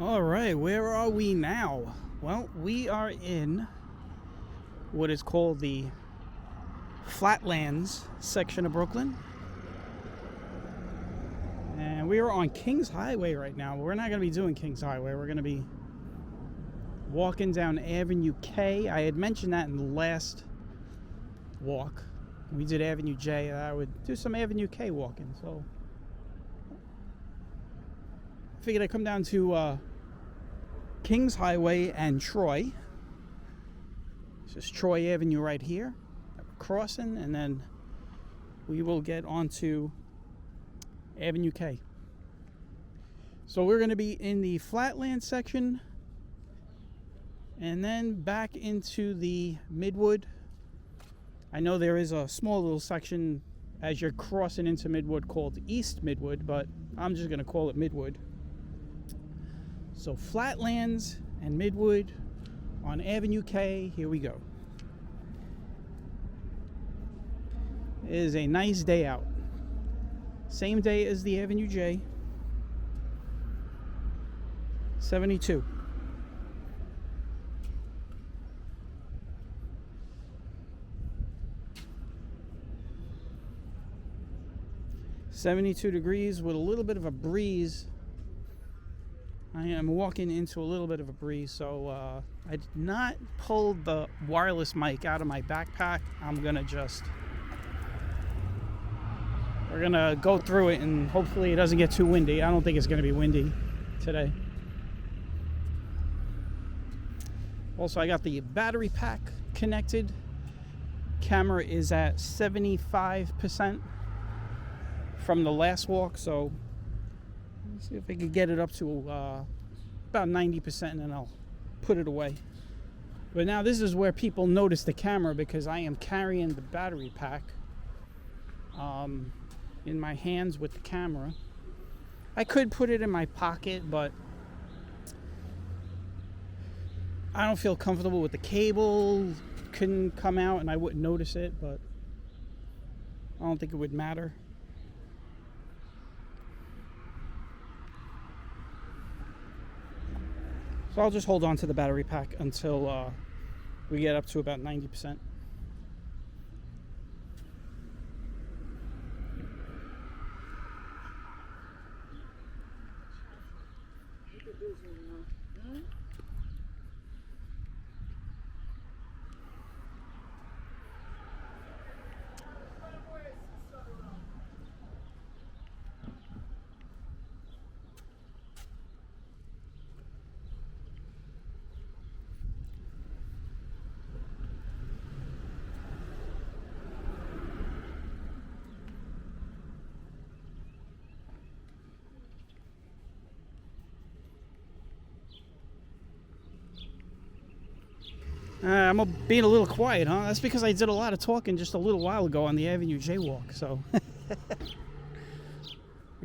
All right, where are we now? Well, we are in what is called the Flatlands section of Brooklyn. And we are on Kings Highway right now. We're not going to be doing Kings Highway. We're going to be walking down Avenue K. I had mentioned that in the last walk. We did Avenue J. I would do some Avenue K walking. So I figured I'd come down to Kings Highway and Troy. This is Troy Avenue right here. Crossing, and then we will get onto Avenue K. So we're going to be in the Flatlands section and then back into the Midwood. I know there is a small little section as you're crossing into Midwood called East Midwood, but I'm just going to call it Midwood. So Flatlands and Midwood on Avenue K, here we go. It is a nice day out. Same day as the Avenue J. 72. .72 with a little bit of a breeze. I am walking into a little bit of a breeze, so I did not pull the wireless mic out of my backpack. We're gonna go through it, and hopefully it doesn't get too windy. I don't think it's gonna be windy today. Also, I got the battery pack connected. Camera is at 75% from the last walk, so let's see if I can get it up to about 90%, and then I'll put it away. But now this is where people notice the camera, because I am carrying the battery pack in my hands with the camera. I could put it in my pocket, but I don't feel comfortable with the cable. Couldn't come out and I wouldn't notice it, but I don't think it would matter. So I'll just hold on to the battery pack until we get up to about 90%. I'm being a little quiet, huh? That's because I did a lot of talking just a little while ago on the Avenue J walk, so I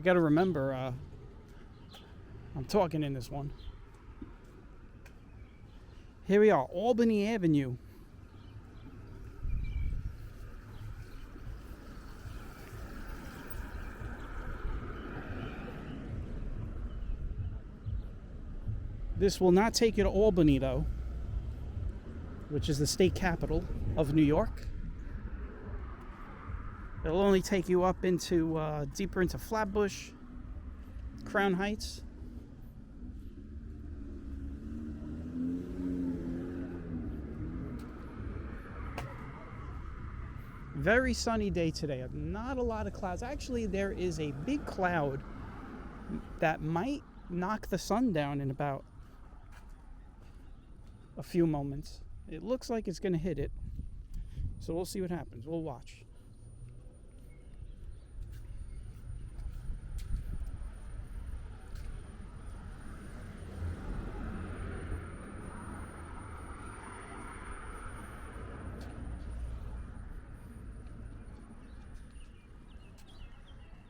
gotta remember I'm talking in this one. Here we are, Albany Avenue. This will not take you to Albany, though, which is the state capital of New York. It'll only take you up into deeper into Flatbush, Crown Heights. Very sunny day today. Not a lot of clouds. Actually, there is a big cloud that might knock the sun down in about a few moments. It looks like it's going to hit it. So we'll see what happens. We'll watch.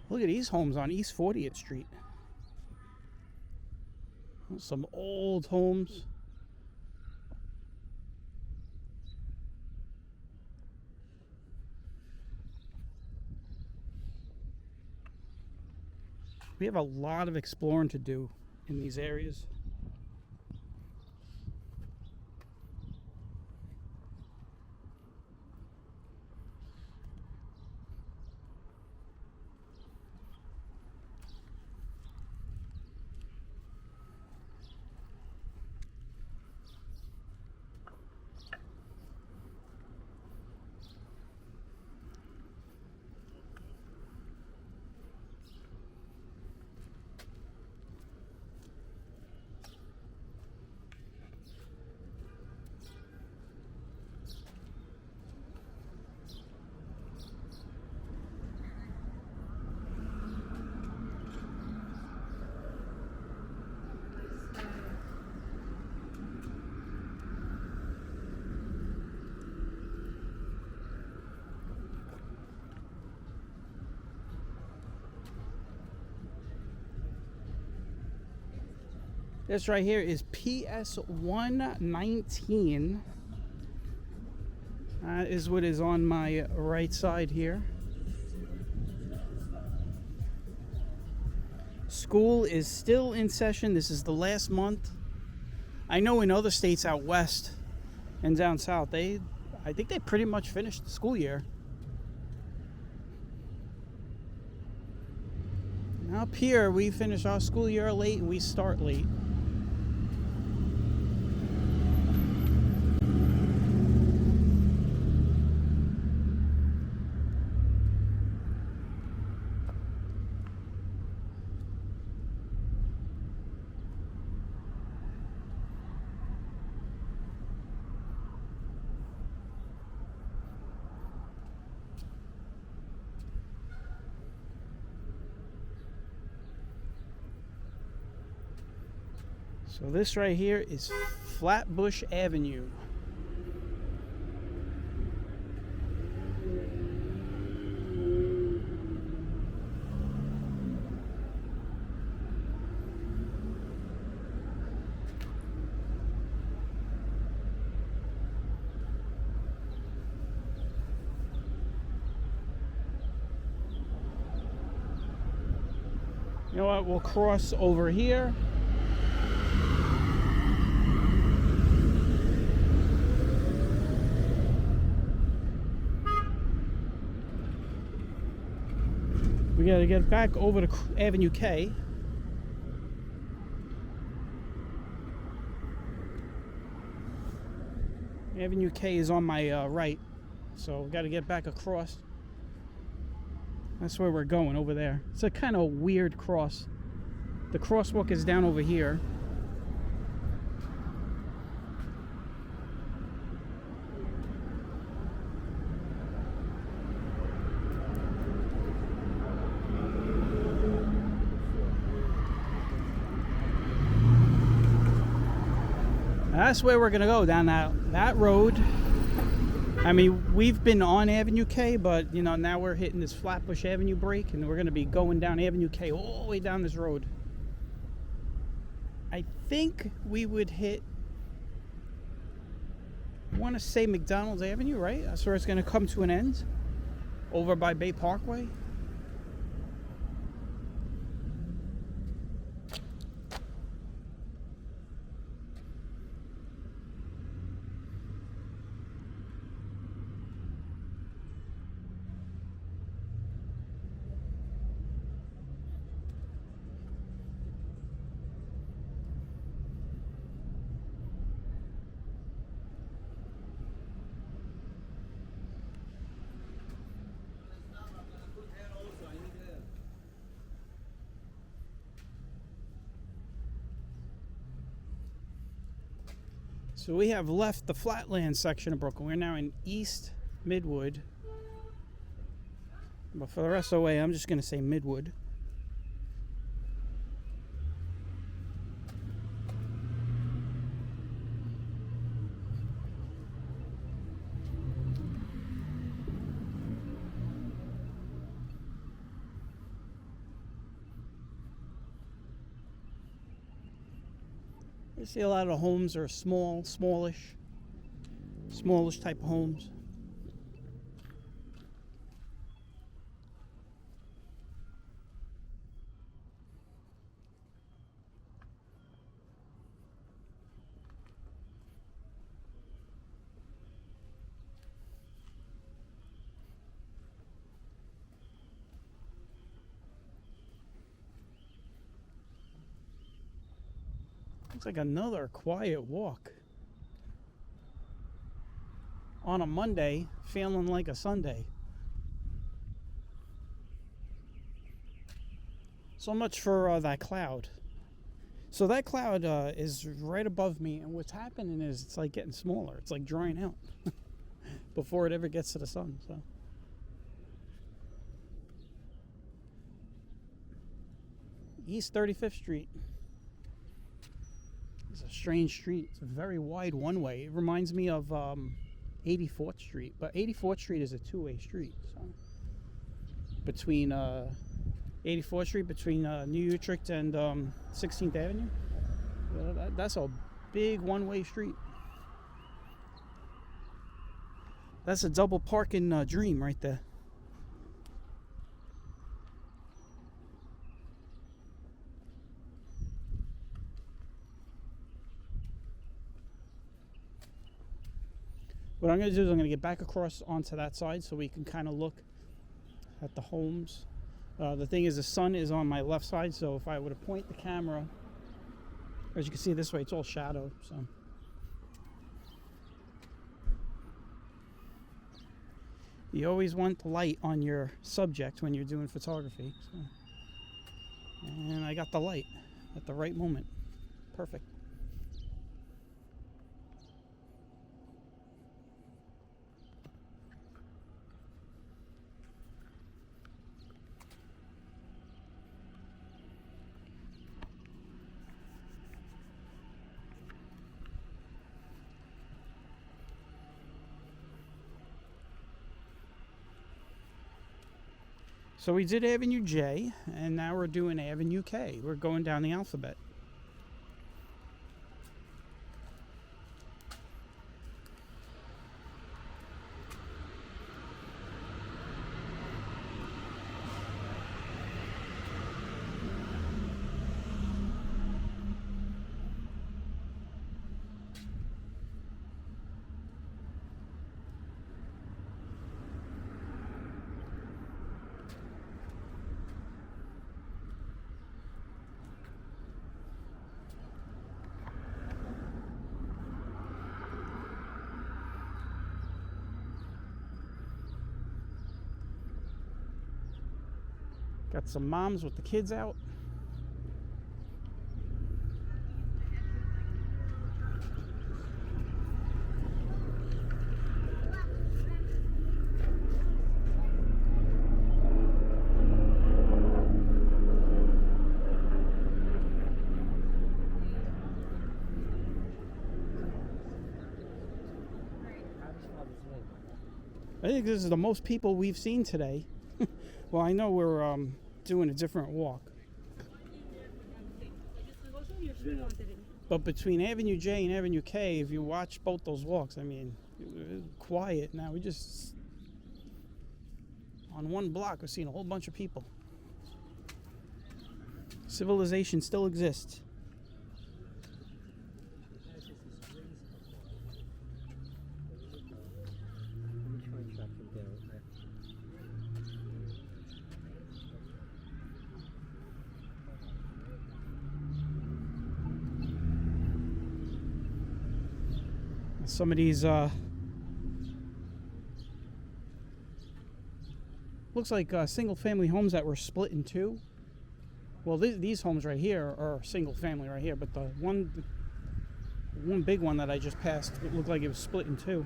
Look at these homes on East 40th Street. Some old homes. We have a lot of exploring to do in these areas. This right here is PS 119. That is what is on my right side here. School is still in session. This is the last month. I know in other states out west and down south, I think they pretty much finished the school year. Up here, we finish our school year late and we start late. So this right here is Flatbush Avenue. You know what? We'll cross over here. We gotta get back over to Avenue K. Avenue K is on my right, so we gotta get back across. That's where we're going, over there. It's a kind of weird cross. The crosswalk is down over here. That's where we're gonna go, down that road. I mean, we've been on Avenue K, but you know, now we're hitting this Flatbush Avenue break, and we're gonna be going down Avenue K all the way down this road. I think we would hit, I want to say McDonald's Avenue, right? That's where it's gonna come to an end, over by Bay Parkway. So we have left the Flatlands section of Brooklyn. We're now in East Midwood. But for the rest of the way, I'm just going to say Midwood. You see a lot of the homes are smallish type of homes. Looks like another quiet walk on a Monday, feeling like a Sunday. So much for that cloud. So that cloud is right above me, and what's happening is it's like getting smaller. It's like drying out before it ever gets to the sun. So East 35th Street. It's a strange street. It's a very wide one-way. It reminds me of 84th Street, but 84th Street is a two-way street. So between 84th Street, between New Utrecht and 16th Avenue. That's a big one-way street. That's a double parking dream right there. What I'm going to do is I'm going to get back across onto that side so we can kind of look at the homes. The thing is, the sun is on my left side, so if I were to point the camera, as you can see this way, it's all shadowed. So you always want the light on your subject when you're doing photography. So. And I got the light at the right moment. Perfect. So we did Avenue J, and now we're doing Avenue K. We're going down the alphabet. Got some moms with the kids out. I think this is the most people we've seen today. Well, I know we're doing a different walk. But between Avenue J and Avenue K, if you watch both those walks, I mean, it was quiet. Now we just, on one block, we're seeing a whole bunch of people. Civilization still exists. Some of these looks like single family homes that were split in two. Well, these homes right here are single family right here, but the one big one that I just passed, it looked like it was split in two.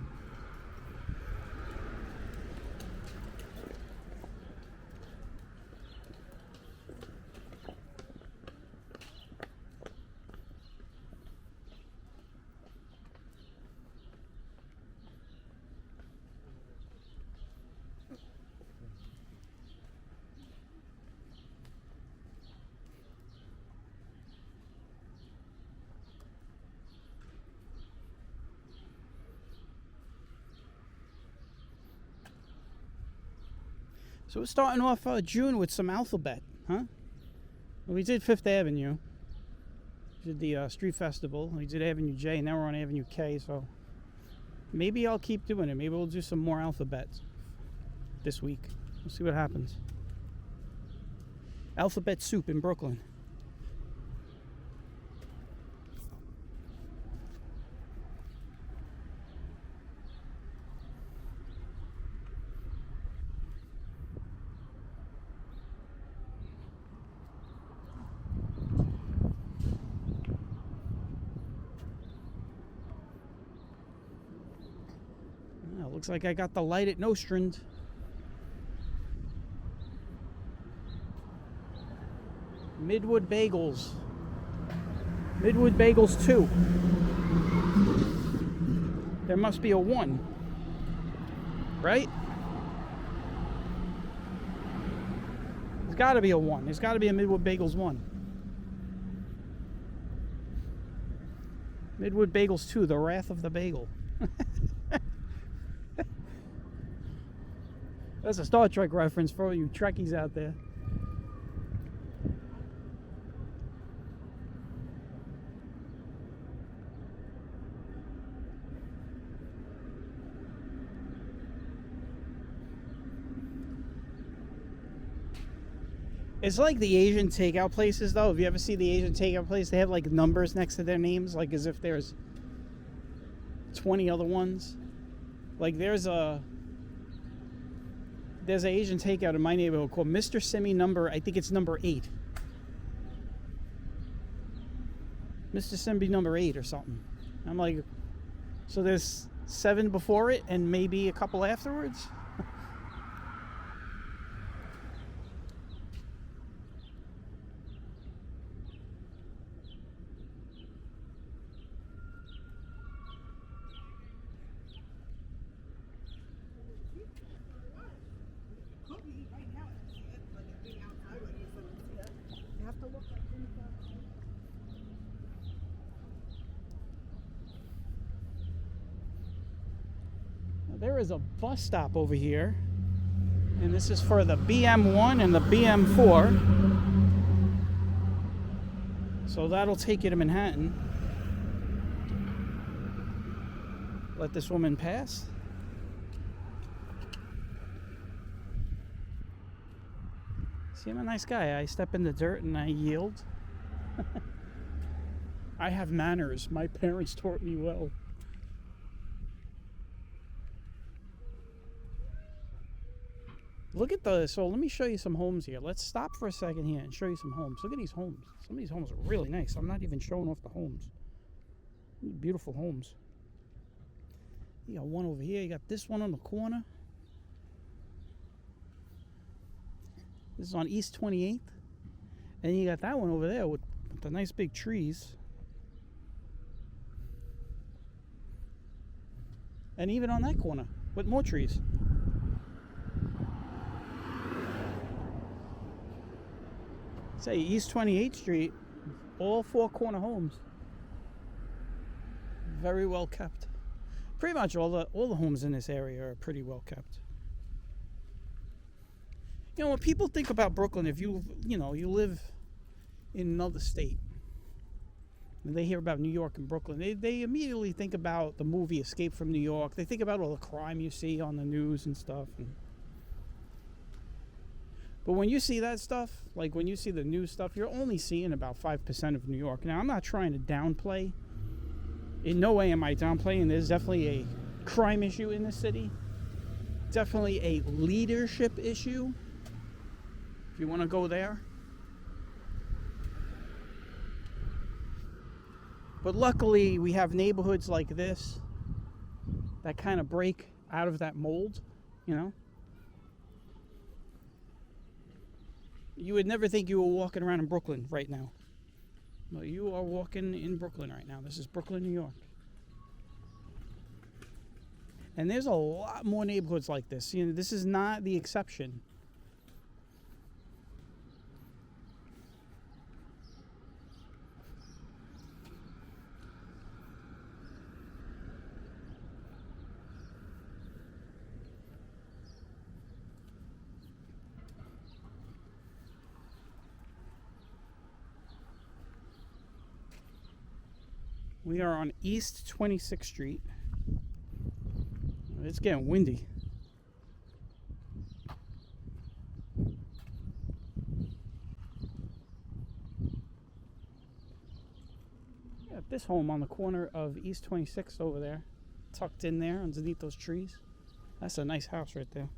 So we're starting off June with some alphabet, huh? Well, we did Fifth Avenue. We did the street festival. We did Avenue J, and now we're on Avenue K, so maybe I'll keep doing it. Maybe we'll do some more alphabets this week. We'll see what happens. Alphabet Soup in Brooklyn. Looks like I got the light at Nostrand. Midwood Bagels. Midwood Bagels 2. There must be a 1. Right? There's got to be a 1. There's got to be a Midwood Bagels 1. Midwood Bagels 2, The Wrath of the Bagel. That's a Star Trek reference for all you Trekkies out there. It's like the Asian takeout places, though. If you ever see the Asian takeout place, they have like numbers next to their names, like as if there's 20 other ones. Like there's an Asian takeout in my neighborhood called Mr. Simi number, I think it's number 8. Mr. Simi number 8 or something. I'm like, so there's 7 before it and maybe a couple afterwards? There is a bus stop over here, and this is for the BM1 and the BM4. So that'll take you to Manhattan. Let this woman pass. See, I'm a nice guy. I step in the dirt and I yield. I have manners. My parents taught me well. Look at so let me show you some homes here. Let's stop for a second here and show you some homes. Look at these homes. Some of these homes are really nice. I'm not even showing off the homes. Beautiful homes. You got one over here. You got this one on the corner. This is on East 28th. And you got that one over there with the nice big trees. And even on that corner with more trees. Say East 28th Street, all 4 corner homes. Very well kept. Pretty much all the homes in this area are pretty well kept. You know, when people think about Brooklyn, if you live in another state, and they hear about New York and Brooklyn, they immediately think about the movie Escape from New York. They think about all the crime you see on the news and stuff. But when you see that stuff, like when you see the news stuff, you're only seeing about 5% of New York. Now, I'm not trying to downplay. In no way am I downplaying. There's definitely a crime issue in this city. Definitely a leadership issue, if you want to go there. But luckily, we have neighborhoods like this that kind of break out of that mold, you know. You would never think you were walking around in Brooklyn right now. Well, you are walking in Brooklyn right now. This is Brooklyn, New York. And there's a lot more neighborhoods like this. You know, this is not the exception. We are on East 26th Street. It's getting windy. Yeah, this home on the corner of East 26th over there, tucked in there underneath those trees. That's a nice house right there.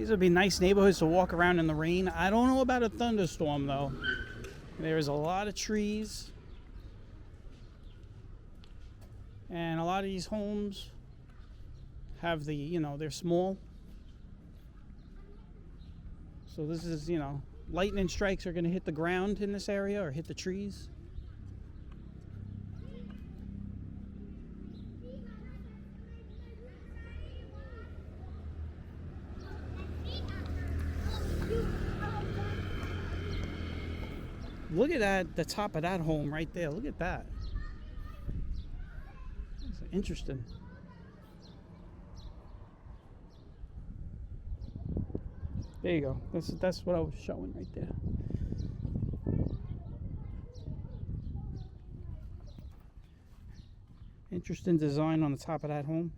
These would be nice neighborhoods to walk around in the rain. I don't know about a thunderstorm though. There's a lot of trees. And a lot of these homes have the, you know, they're small. So this is, you know, lightning strikes are going to hit the ground in this area or hit the trees. Look at that, the top of that home right there. Look at that. That's interesting. There you go. That's what I was showing right there. Interesting design on the top of that home.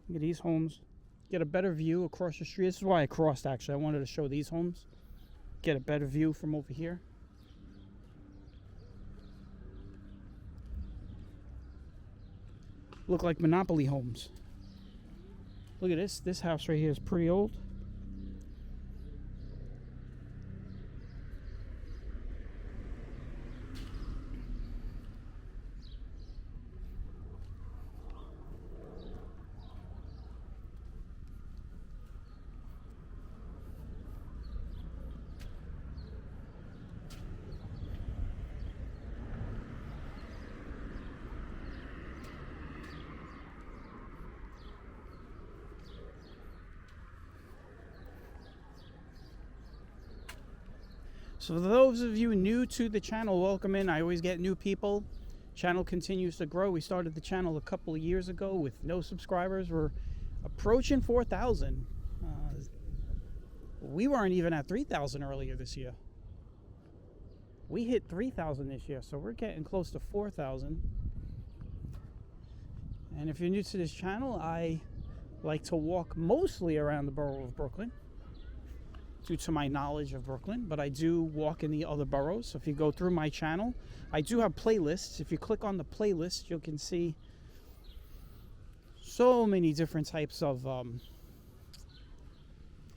Look at these homes. Get a better view across the street. This is why I crossed, actually. I wanted to show these homes. Get a better view from over here. Look like Monopoly homes. Look at this. This house right here is pretty old. So for those of you new to the channel, welcome in. I always get new people. Channel continues to grow. We started the channel a couple of years ago with no subscribers. We're approaching 4,000. We weren't even at 3,000 earlier this year. We hit 3,000 this year, so we're getting close to 4,000. And if you're new to this channel, I like to walk mostly around the borough of Brooklyn, due to my knowledge of Brooklyn, but I do walk in the other boroughs. So if you go through my channel, I do have playlists. If you click on the playlist, you can see so many different types of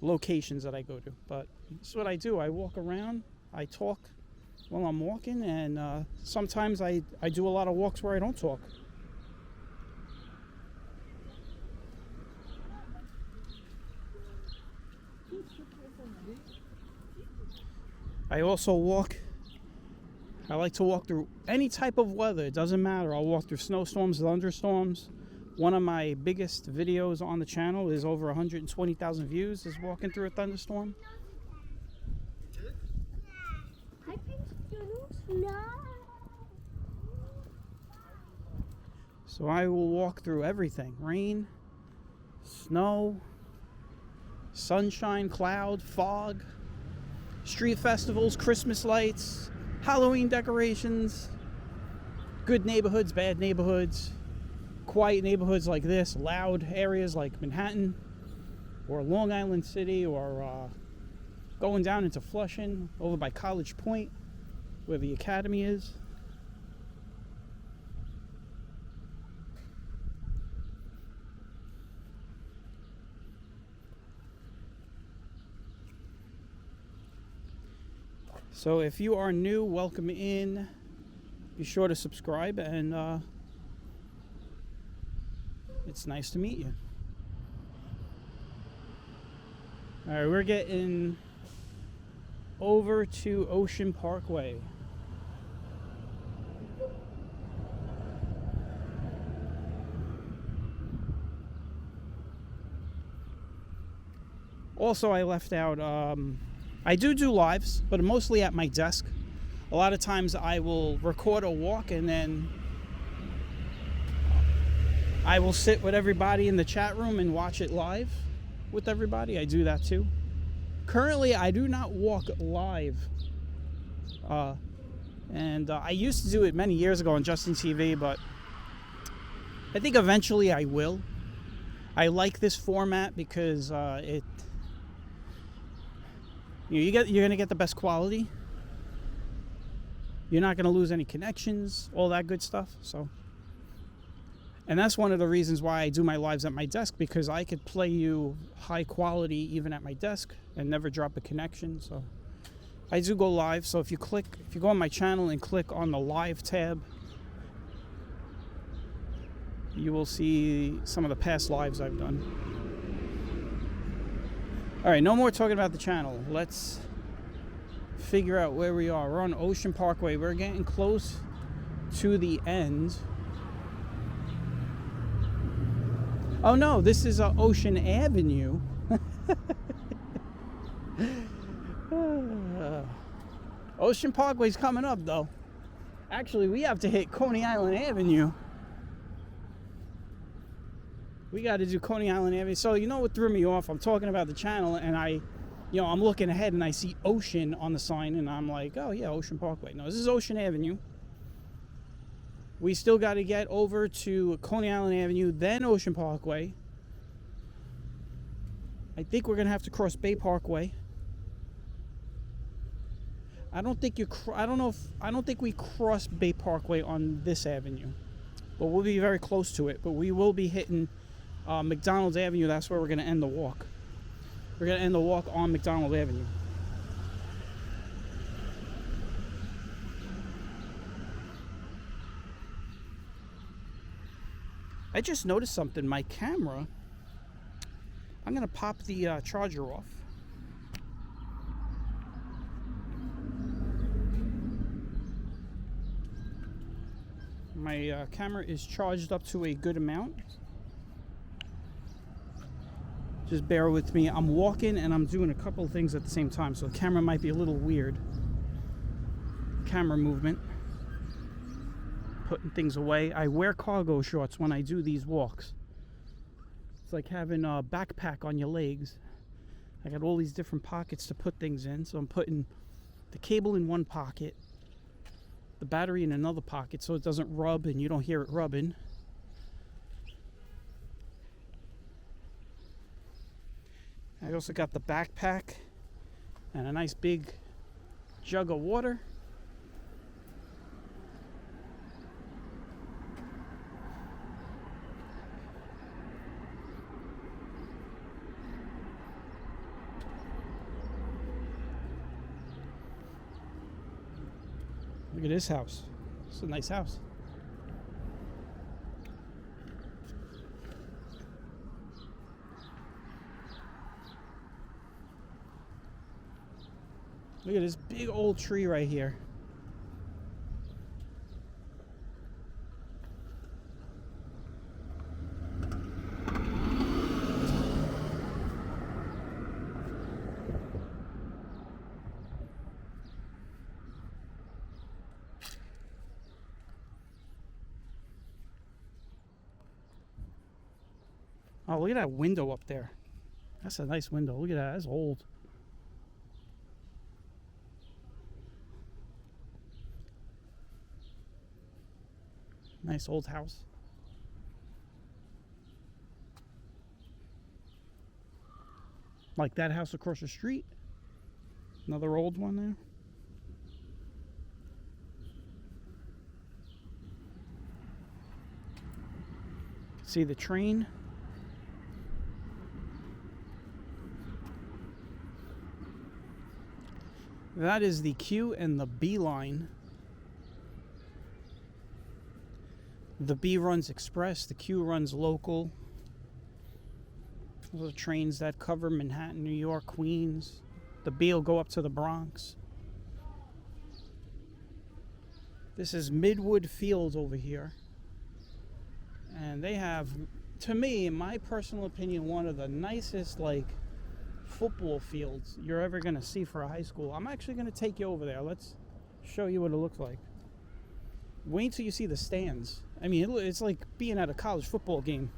locations that I go to. But this is what I do. I walk around, I talk while I'm walking, and sometimes I do a lot of walks where I don't talk. I also walk, I like to walk through any type of weather. It doesn't matter. I'll walk through snowstorms, thunderstorms. One of my biggest videos on the channel is over 120,000 views, is walking through a thunderstorm. So I will walk through everything. Rain, snow, sunshine, cloud, fog, street festivals, Christmas lights, Halloween decorations, good neighborhoods, bad neighborhoods, quiet neighborhoods like this, loud areas like Manhattan or Long Island City, or going down into Flushing over by College Point where the Academy is. So if you are new, welcome in. Be sure to subscribe, and it's nice to meet you. All right, we're getting over to Ocean Parkway. Also, I left out, I do lives, but mostly at my desk. A lot of times I will record a walk and then I will sit with everybody in the chat room and watch it live with everybody. I do that too. Currently, I do not walk live. And I used to do it many years ago on Justin TV, but I think eventually I will. I like this format because you're gonna get the best quality. You're not gonna lose any connections, all that good stuff. So And that's one of the reasons why I do my lives at my desk, because I could play you high quality even at my desk and never drop a connection. So I do go live. So if you go on my channel and click on the live tab, you will see some of the past lives I've done. All right, no more talking about the channel. Let's figure out where we are. We're on Ocean Parkway. We're getting close to the end. Oh no, this is Ocean Avenue. Ocean Parkway's coming up though. Actually, we have to hit Coney Island Avenue. We got to do Coney Island Avenue. So you know what threw me off? I'm talking about the channel and I'm looking ahead and I see Ocean on the sign and I'm like, oh yeah, Ocean Parkway. No, this is Ocean Avenue. We still got to get over to Coney Island Avenue, then Ocean Parkway. I think we're gonna have to cross Bay Parkway. I don't think we cross Bay Parkway on this avenue, but we'll be very close to it. But we will be hitting McDonald's Avenue. That's where we're gonna end the walk. We're gonna end the walk on McDonald Avenue. I just noticed something. My camera, I'm going to pop the charger off. My camera is charged up to a good amount. Just bear with me. I'm walking and I'm doing a couple of things at the same time, so the camera might be a little weird. Camera movement. Putting things away. I wear cargo shorts when I do these walks. It's like having a backpack on your legs. I got all these different pockets to put things in. So I'm putting the cable in one pocket, the battery in another pocket so it doesn't rub and you don't hear it rubbing. I also got the backpack and a nice big jug of water. Look at this house. It's a nice house. Look at this big old tree right here. Oh, look at that window up there. That's a nice window. Look at that. That's old. Nice old house. Like that house across the street. Another old one there. See the train. That is the Q and the B line. The B runs express, the Q runs local. Those are trains that cover Manhattan, New York, Queens. The B will go up to the Bronx. This is Midwood Field over here. And they have, to me, in my personal opinion, one of the nicest, football fields you're ever going to see for a high school. I'm actually going to take you over there. Let's show you what it looks like. Wait until you see the stands. I mean, it's like being at a college football game.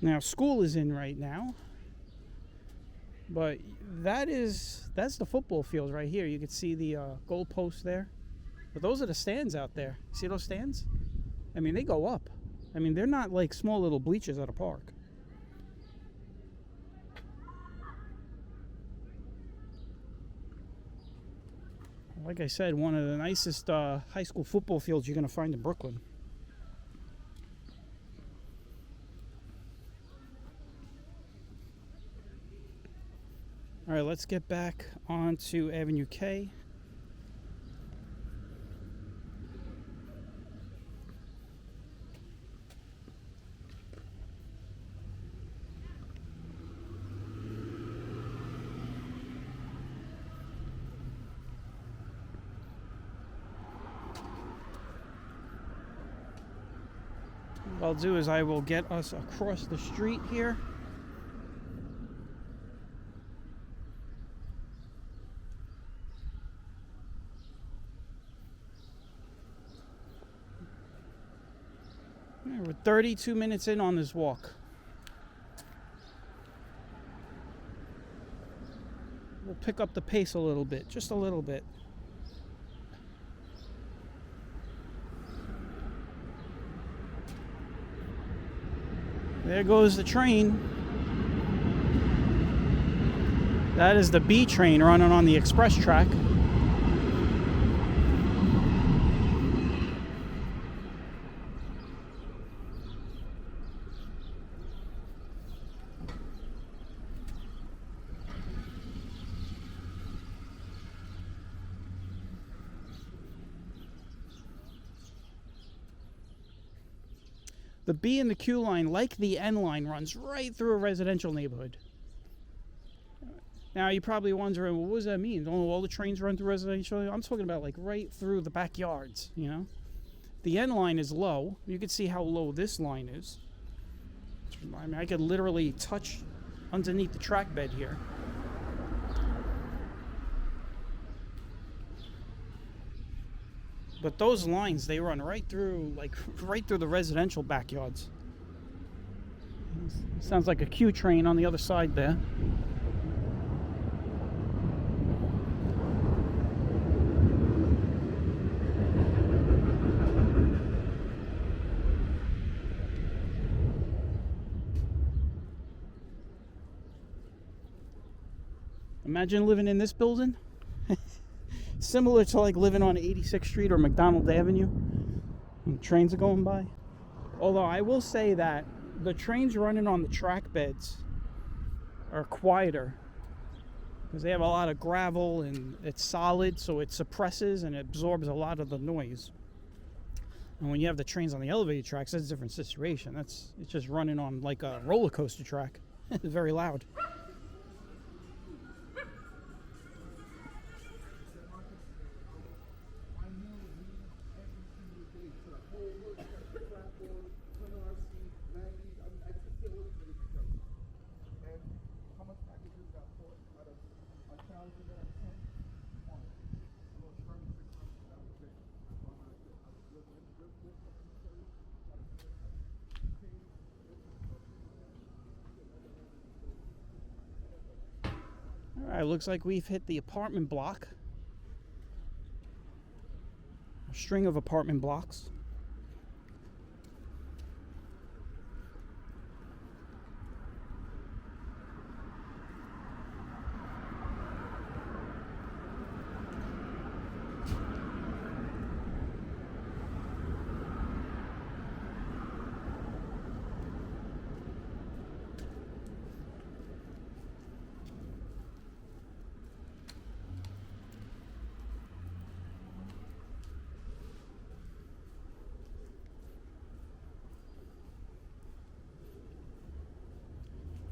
Now, school is in right now. But that's the football field right here. You can see the goal post there. But those are the stands out there. See those stands? I mean, they go up. I mean, they're not like small little bleachers at a park. Like I said, one of the nicest high school football fields you're going to find in Brooklyn. All right, let's get back onto Avenue K. What I'll do is I will get us across the street here. We're 32 minutes in on this walk. We'll pick up the pace a little bit, just a little bit. There goes the train. That is the B train running on the express track. The B and the Q line, like the N line, runs right through a residential neighborhood. Now, you're probably wondering, well, what does that mean? Don't all the trains run through residential? I'm talking about like right through the backyards, you know? The N line is low. You can see how low this line is. I mean, I could literally touch underneath the track bed here. But those lines, they run right through, like right through the residential backyards. Sounds like a Q train on the other side there. Imagine living in this building. Similar to like living on 86th Street or McDonald Avenue and trains are going by. Although I will say that the trains running on the track beds are quieter because they have a lot of gravel and it's solid, so it suppresses and absorbs a lot of the noise. And when you have the trains on the elevated tracks, that's a different situation. It's just running on like a roller coaster track. It's very loud. All right, looks like we've hit the apartment block. A string of apartment blocks.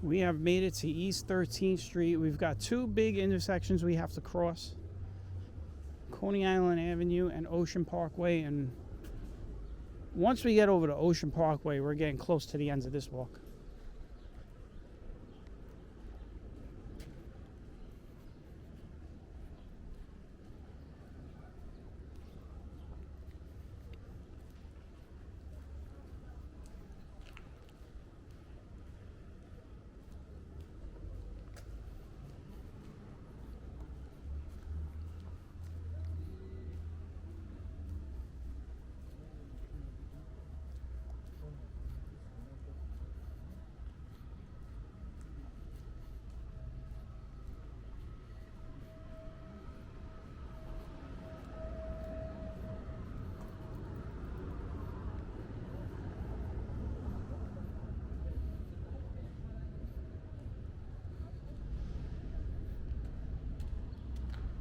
We have made it to East 13th Street. We've got two big intersections we have to cross. Coney Island Avenue and Ocean Parkway. And once we get over to Ocean Parkway, we're getting close to the ends of this walk.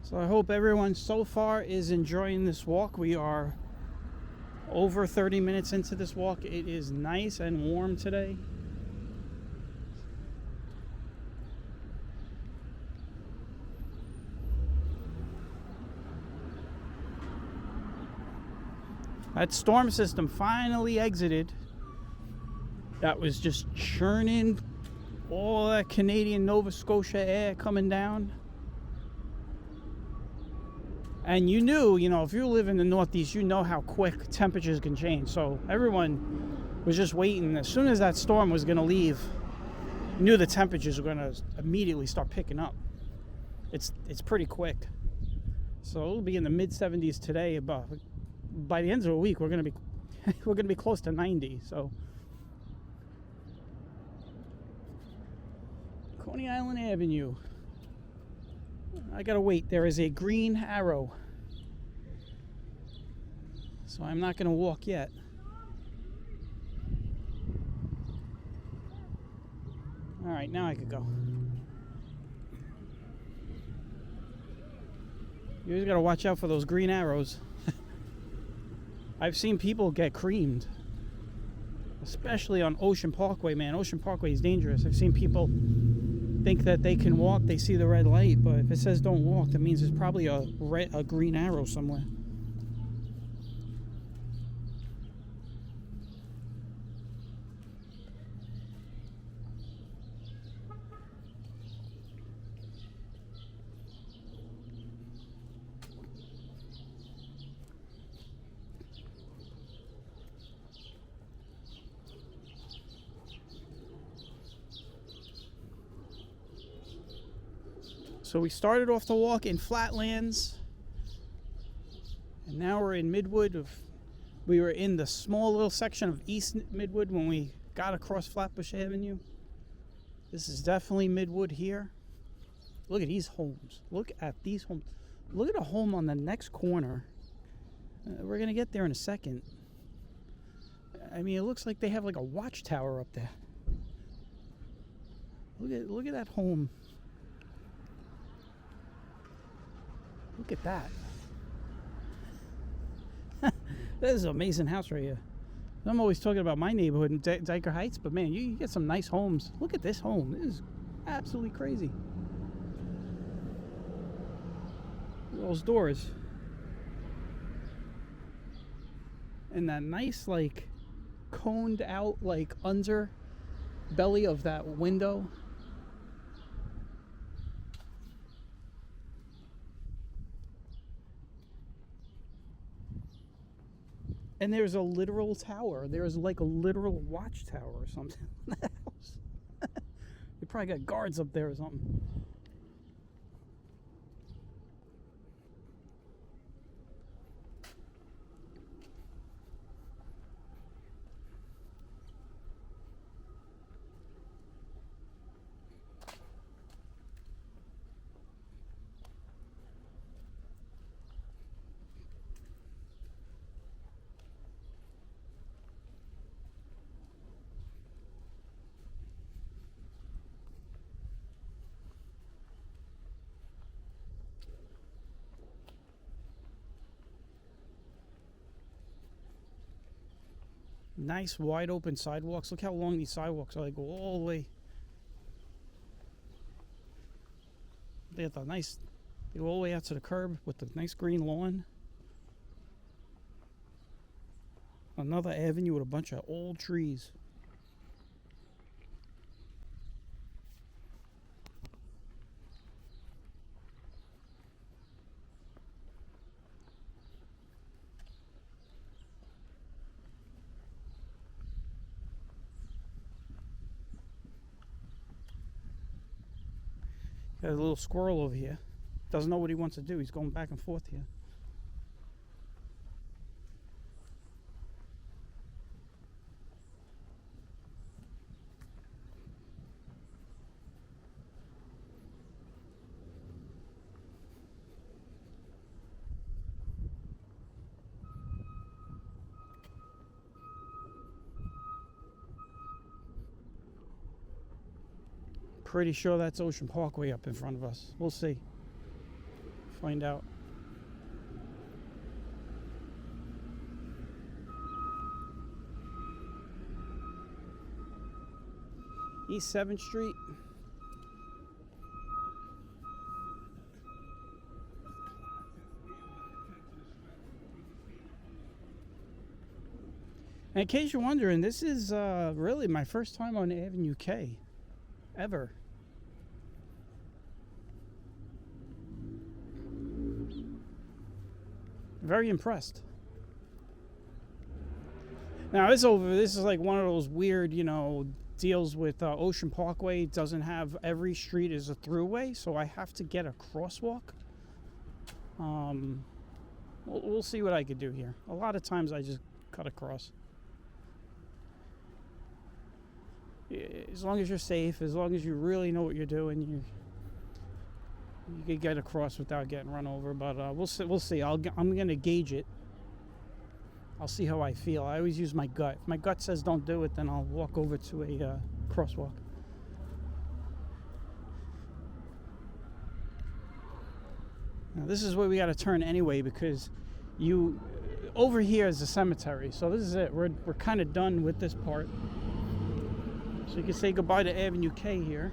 So I hope everyone so far is enjoying this walk. We are over 30 minutes into this walk. It is nice and warm today. That storm system finally exited. That was just churning all that Canadian Nova Scotia air coming down. And you knew, if you live in the Northeast, you know how quick temperatures can change. So everyone was just waiting. As soon as that storm was going to leave, you knew the temperatures were going to immediately start picking up. It's pretty quick. So it'll be in the mid 70s today. But by the end of the week, we're going to be close to 90. So Coney Island Avenue. I gotta wait. There is a green arrow, so I'm not gonna walk yet. All right, now I could go. You just gotta watch out for those green arrows. I've seen people get creamed, especially on Ocean Parkway, man. Ocean Parkway is dangerous. I've seen people think that they can walk, they see the red light, but if it says don't walk, that means there's probably a green arrow somewhere. So we started off the walk in Flatlands, and now we're in Midwood. We were in the small little section of East Midwood when we got across Flatbush Avenue. This is definitely Midwood here. Look at these homes. Look at these homes. Look at a home on the next corner. We're going to get there in a second. I mean, it looks like they have like a watchtower up there. Look at that home. Look at that. This is an amazing house right here. I'm always talking about my neighborhood in Dyker Heights, but man, you get some nice homes. Look at this home. This is absolutely crazy. Look at those doors. And that nice, like, coned out, like, underbelly of that window. And there's a literal tower. There's like a literal watchtower or something in that house. They probably got guards up there or something. Nice wide open sidewalks. Look how long these sidewalks are. They go all the way. They go all the way out to the curb with the nice green lawn. Another avenue with a bunch of old trees. Got a little squirrel over here. Doesn't know what he wants to do. He's going back and forth here. Pretty sure that's Ocean Parkway up in front of us. We'll see. find out. East 7th Street. And in case you're wondering, this is really my first time on Avenue K ever. Very impressed. Now this is like one of those weird, deals with Ocean Parkway. It doesn't have every street is a throughway, so I have to get a crosswalk. We'll see what I could do here. A lot of times I just cut across. As long as you're safe, as long as you really know what you're doing, you can get across without getting run over. But we'll see. I'm gonna gauge it. I'll see how I feel. I always use my gut. If my gut says don't do it, then I'll walk over to a crosswalk. Now this is where we got to turn anyway, because over here is the cemetery. So this is it. We're kind of done with this part. So you can say goodbye to Avenue K here.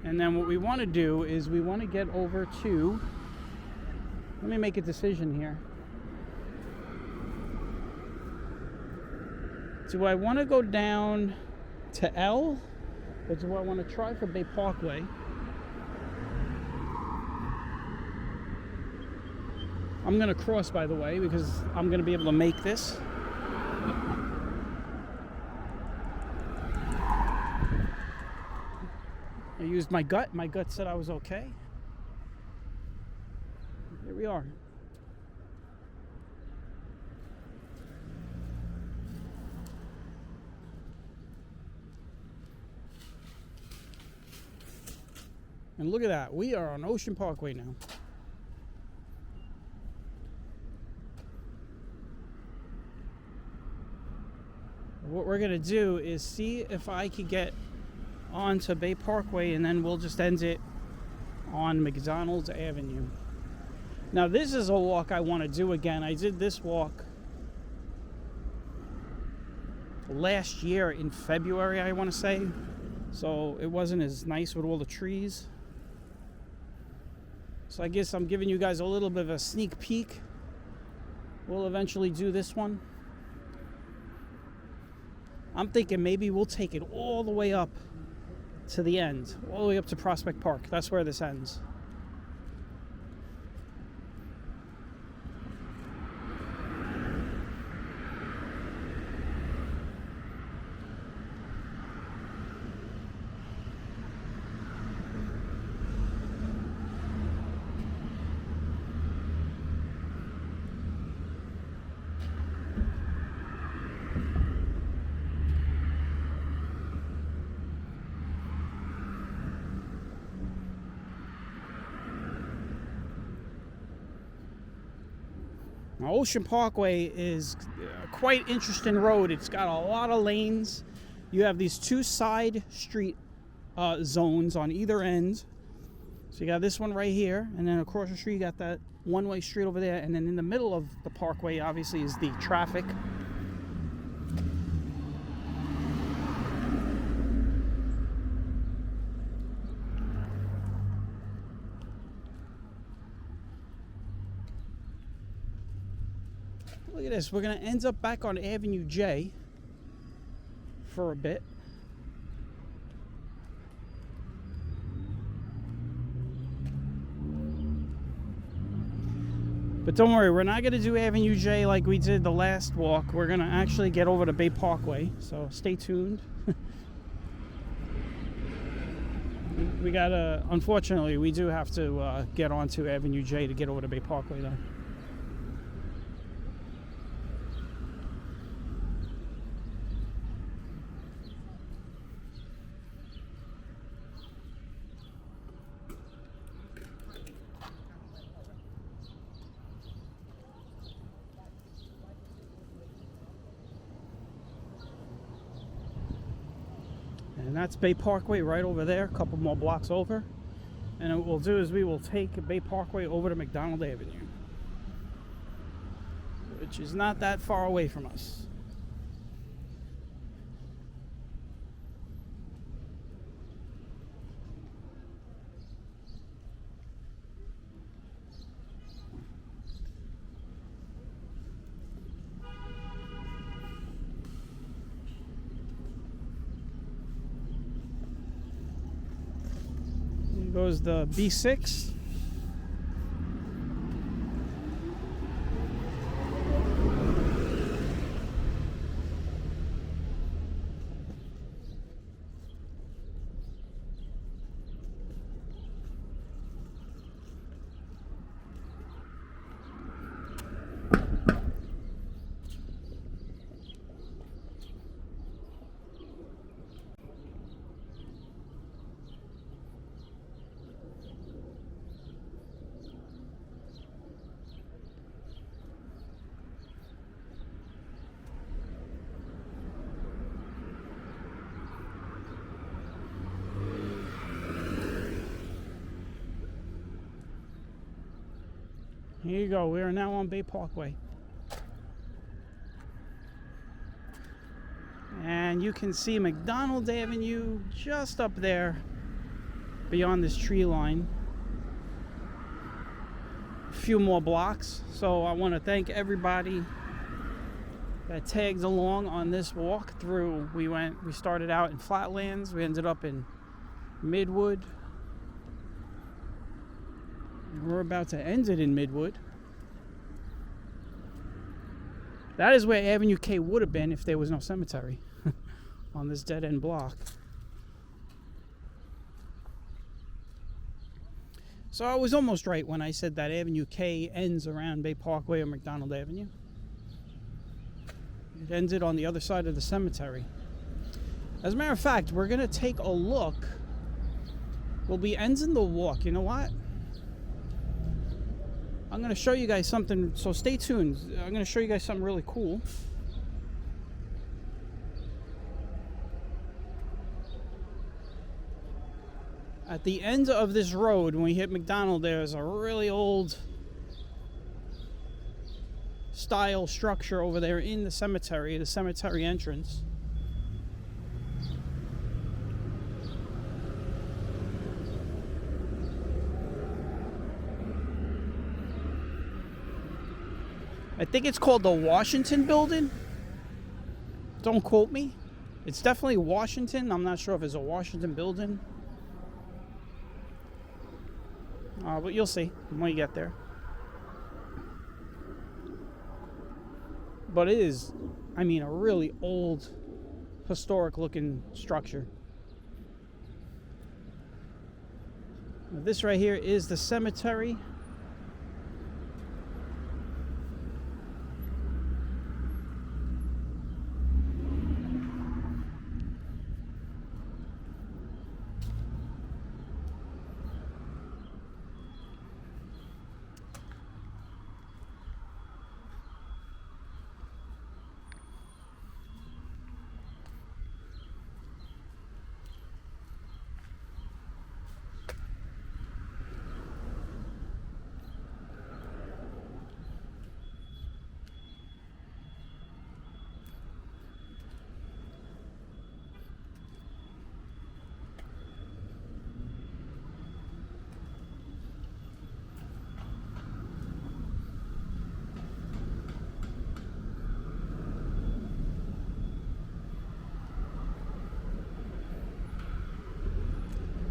And then what we want to do is we want to get over to, let me make a decision here. Do I want to go down to L, or do I want to try for Bay Parkway? I'm going to cross, by the way, because I'm going to be able to make this. I used my gut. My gut said I was okay. Here we are. And look at that. We are on Ocean Parkway now. What we're going to do is see if I can get onto Bay Parkway, and then we'll just end it on McDonald Avenue. Now this is a walk I want to do again. I did this walk last year in February, I want to say, so it wasn't as nice with all the trees. So I guess I'm giving you guys a little bit of a sneak peek. We'll eventually do this one. I'm thinking maybe we'll take it all the way up to the end, all the way up to Prospect Park. That's where this ends. Now, Ocean Parkway is a quite interesting road. It's got a lot of lanes. You have these two side street zones on either end. So you got this one right here, and then across the street you got that one-way street over there, and then in the middle of the parkway obviously is the traffic. Look at this. We're going to end up back on Avenue J for a bit. But don't worry, we're not going to do Avenue J like we did the last walk. We're going to actually get over to Bay Parkway, so stay tuned. We got to, unfortunately, we do have to get onto Avenue J to get over to Bay Parkway though. And that's Bay Parkway right over there, a couple more blocks over. And what we'll do is we will take Bay Parkway over to McDonald Avenue, which is not that far away from us. Here goes the B6. Here you go. We are now on Bay Parkway. And you can see McDonald Avenue just up there beyond this tree line. A few more blocks. So I want to thank everybody that tagged along on this walk through. We started out in Flatlands. We ended up in Midwood. We're about to end it in Midwood. That is where Avenue K would have been if there was no cemetery on this dead-end block. So I was almost right when I said that Avenue K ends around Bay Parkway or McDonald Avenue. It ended on the other side of the cemetery. As a matter of fact, we're going to take a look. We'll be ending the walk. You know what? I'm going to show you guys something, so stay tuned. I'm going to show you guys something really cool. At the end of this road, when we hit McDonald, there's a really old style structure over there in the cemetery entrance. I think it's called the Washington Building. Don't quote me. It's definitely Washington. I'm not sure if it's a Washington building. But you'll see when you get there. But it is, I mean, a really old, historic looking structure. This right here is the cemetery.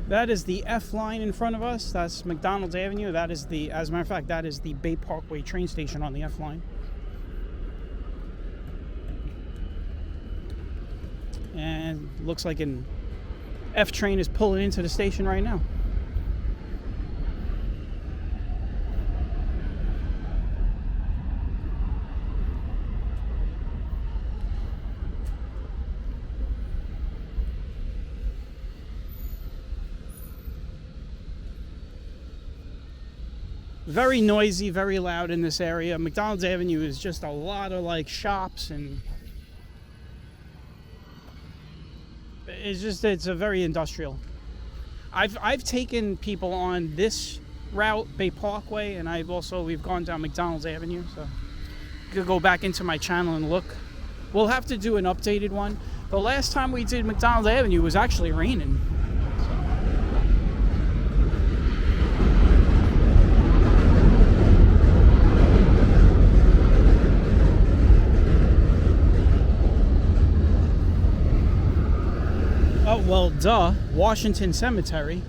That is the F line in front of us. That's McDonald's Avenue. That is the, as a matter of fact, that is the Bay Parkway train station on the F line. And looks like an F train is pulling into the station right now. Very noisy, very loud in this area. McDonald's Avenue is just a lot of like shops, and it's a very industrial. I've taken people on this route, Bay Parkway, and we've gone down McDonald's Avenue, so you could go back into my channel and look. We'll have to do an updated one. The last time we did McDonald's Avenue was actually raining. Oh, well, duh. Washington Cemetery.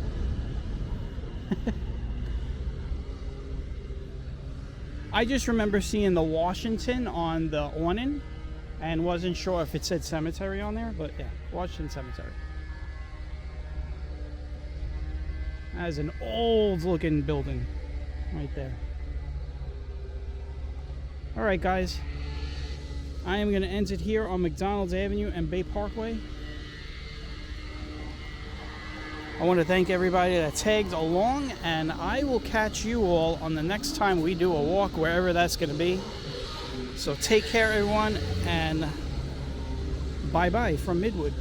I just remember seeing the Washington on the awning and wasn't sure if it said cemetery on there, but yeah, Washington Cemetery. That is an old looking building right there. All right, guys. I am going to end it here on McDonald's Avenue and Bay Parkway. I want to thank everybody that tagged along, and I will catch you all on the next time we do a walk, wherever that's going to be. So take care, everyone, and bye-bye from Midwood.